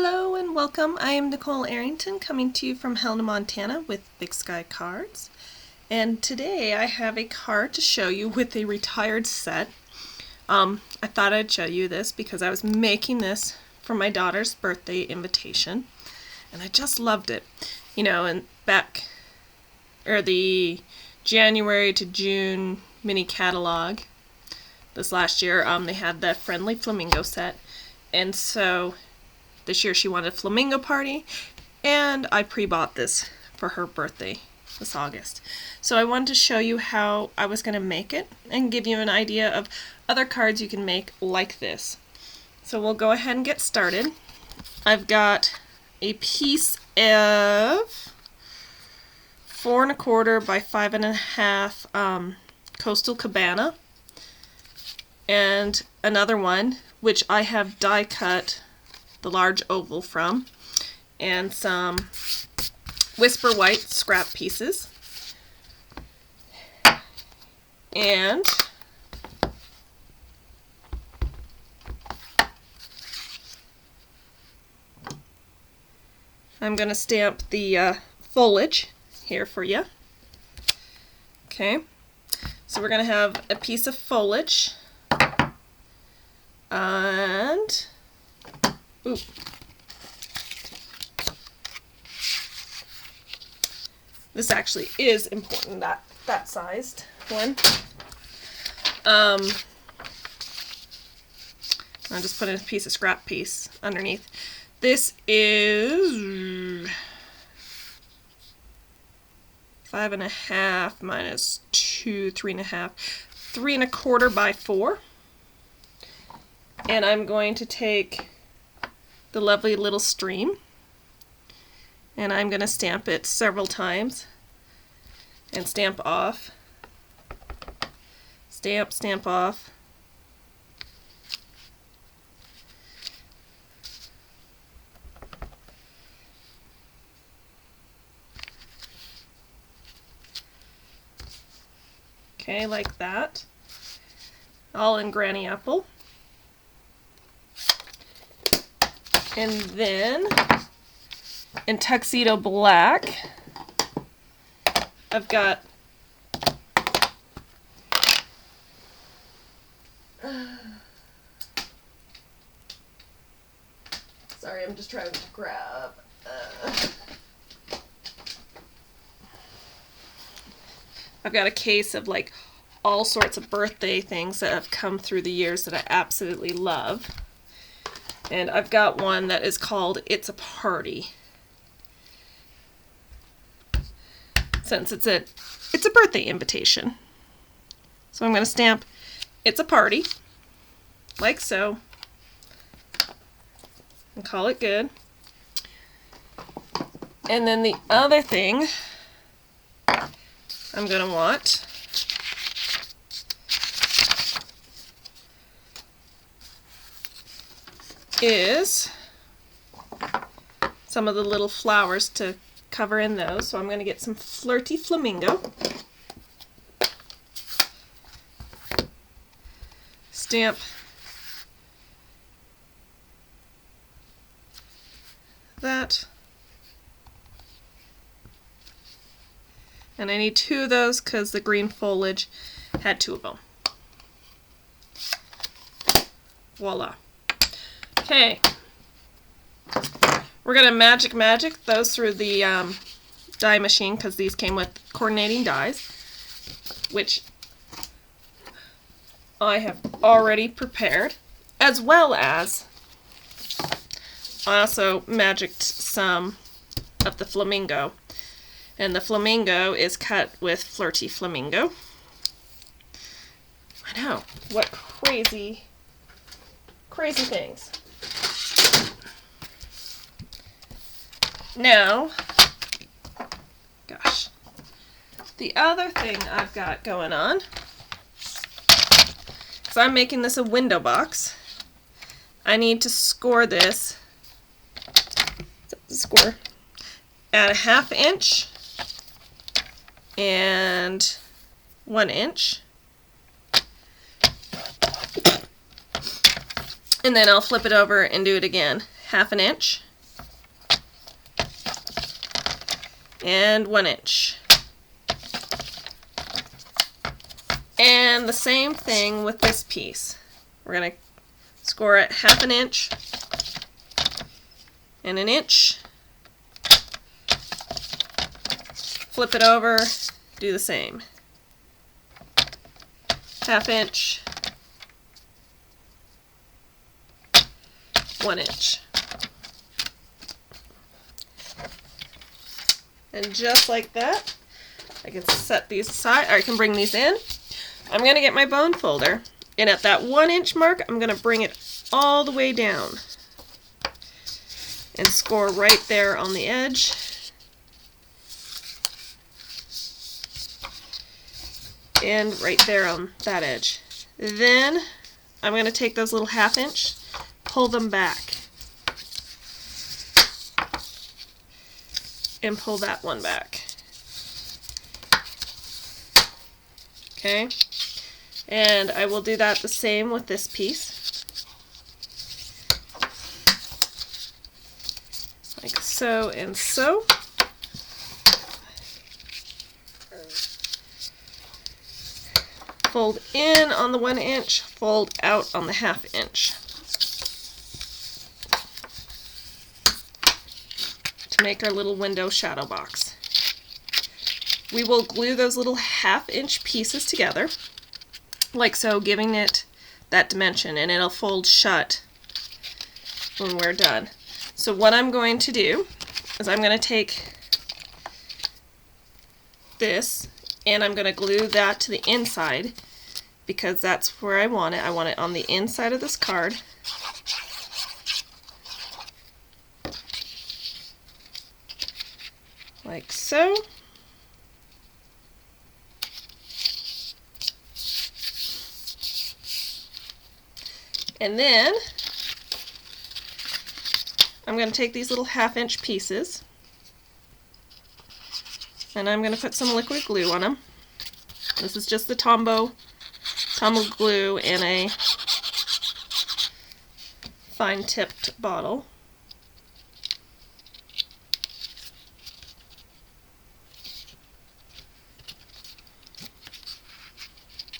Hello and welcome. I am Nicole Arrington coming to you from Helena, Montana with Big Sky Cards. And today I have a card to show you with a retired set. I thought I'd show you this because I was making this for my daughter's birthday invitation and I just loved it. You know, and the January to June mini catalog this last year, they had the Friendly Flamingo set, and so this year she wanted a flamingo party, and I pre-bought this for her birthday this August. So I wanted to show you how I was going to make it and give you an idea of other cards you can make like this. So we'll go ahead and get started. I've got a piece of 4 1/4 by 5 1/2 Costal Cabana, and another one which I have die cut the large oval from, and some Whisper White scrap pieces, and I'm going to stamp the foliage here for you. Okay, so we're going to have a piece of foliage, and ooh, this actually is important, that sized one. I'll just put in a piece of scrap piece underneath. This is 5 1/2 minus 2, 3 1/2, 3 1/4 by 4. And I'm going to take the lovely little stream and I'm going to stamp it several times and stamp off, stamp, stamp off. Okay, like that, all in Granny Apple. And then in Tuxedo Black, I've got sorry, I'm just trying to grab I've got a case of like all sorts of birthday things that have come through the years that I absolutely love. And I've got one that is called It's a Party, since it's a birthday invitation. So I'm going to stamp It's a Party, like so, and call it good. And then the other thing I'm going to want is some of the little flowers to cover in those. So I'm going to get some Flirty Flamingo, stamp that, and I need 2 of those because the green foliage had 2 of them. Voila. Okay, we're going to magic those through the die machine because these came with coordinating dies, which I have already prepared, as well as I also magicked some of the flamingo, and the flamingo is cut with Flirty Flamingo. I know, what crazy things. Now, gosh, the other thing I've got going on, because I'm making this a window box, I need to score this, score at 1/2 inch and 1 inch. And then I'll flip it over and do it again. 1/2 inch and 1 inch. And the same thing with this piece. We're going to score it 1/2 inch and 1 inch. Flip it over, do the same. 1/2 inch, 1 inch. And just like that, I can set these aside, or I can bring these in. I'm going to get my bone folder, and at that 1 inch mark, I'm going to bring it all the way down and score right there on the edge. And right there on that edge. Then I'm going to take those little 1/2 inch, pull them back, and pull that one back. Okay, and I will do that the same with this piece, like so and so. Fold in on the 1 inch, fold out on the 1/2 inch to make our little window shadow box. We will glue those little 1/2 inch pieces together, like so, giving it that dimension, and it'll fold shut when we're done. So what I'm going to do is I'm going to take this and I'm going to glue that to the inside because that's where I want it. I want it on the inside of this card. Like so. And then I'm going to take these little 1/2 inch pieces and I'm going to put some liquid glue on them. This is just the Tombow glue in a fine tipped bottle.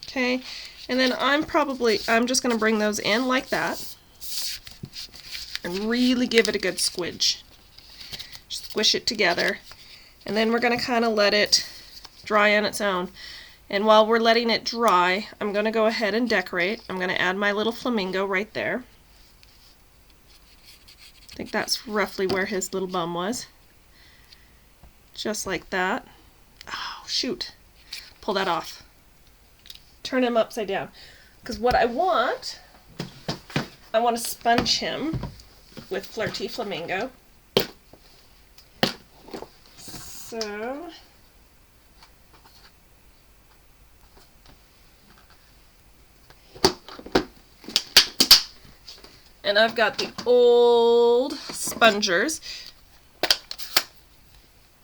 Okay, and then I'm just going to bring those in like that and really give it a good squidge. Squish it together. And then we're going to kind of let it dry on its own. And while we're letting it dry, I'm going to go ahead and decorate. I'm going to add my little flamingo right there. I think that's roughly where his little bum was. Just like that. Oh, shoot. Pull that off. Turn him upside down. Because what I want to sponge him with Flirty Flamingo. So, and I've got the old spongers,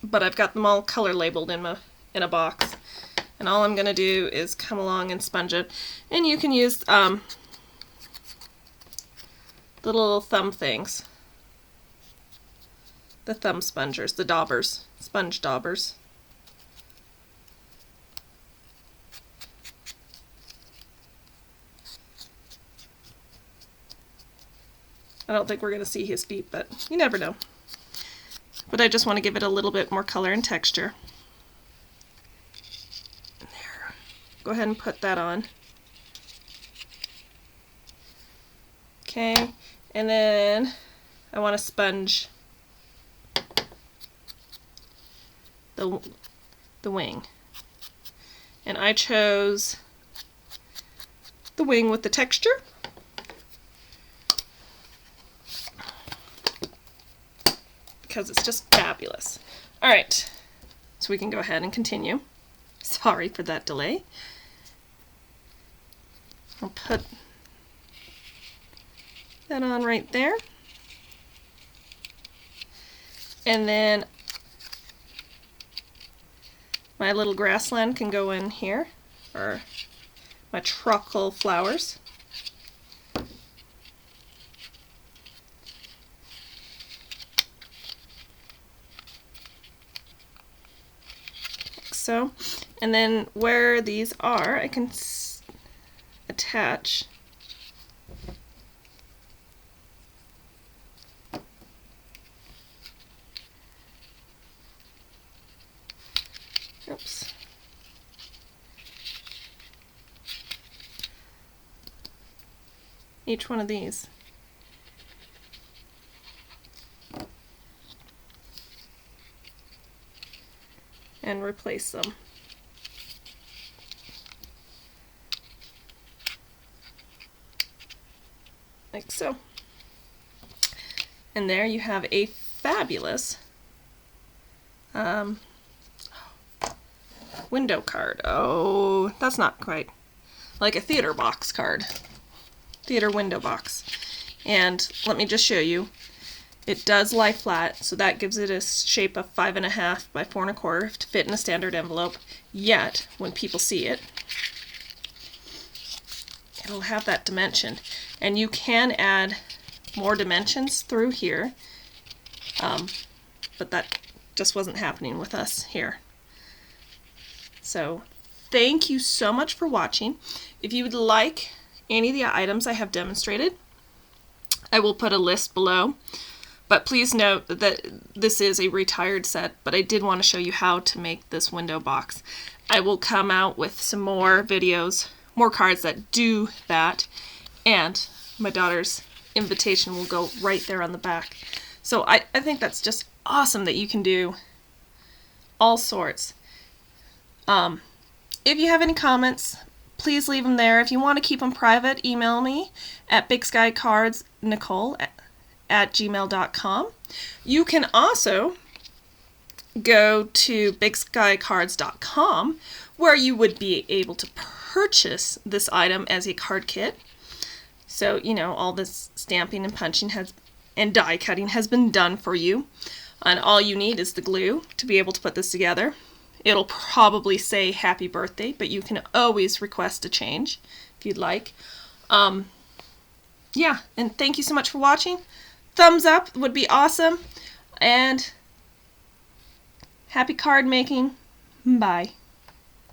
but I've got them all color labeled in a box. And all I'm going to do is come along and sponge it. And you can use the little thumb things. The thumb spongers, the Daubers, sponge Daubers. I don't think we're going to see his feet, but you never know. But I just want to give it a little bit more color and texture. There. Go ahead and put that on. Okay, and then I want to sponge the wing. And I chose the wing with the texture. Because it's just fabulous. Alright, so we can go ahead and continue. Sorry for that delay. I'll put that on right there. And then my little grassland can go in here, or my tropical flowers. so. And then where these are, I can attach each one of these. And replace them. Like so. And there you have a fabulous window card. Oh, that's not quite like a theater box card. Theater window box. And let me just show you. It does lie flat, so that gives it a shape of 5.5 by 4 1/4 to fit in a standard envelope. Yet, when people see it, it'll have that dimension. And you can add more dimensions through here, but that just wasn't happening with us here. So, thank you so much for watching. If you would like any of the items I have demonstrated, I will put a list below. But please note that this is a retired set, but I did want to show you how to make this window box. I will come out with some more videos, more cards that do that, and my daughter's invitation will go right there on the back. So I think that's just awesome that you can do all sorts. If you have any comments, please leave them there. If you want to keep them private, email me at bigskycardsnicole@gmail.com. You can also go to bigskycards.com where you would be able to purchase this item as a card kit. So, you know, all this stamping and punching and die cutting has been done for you. And all you need is the glue to be able to put this together. It'll probably say happy birthday, but you can always request a change if you'd like. Yeah, and thank you so much for watching. Thumbs up would be awesome. And happy card making. Bye.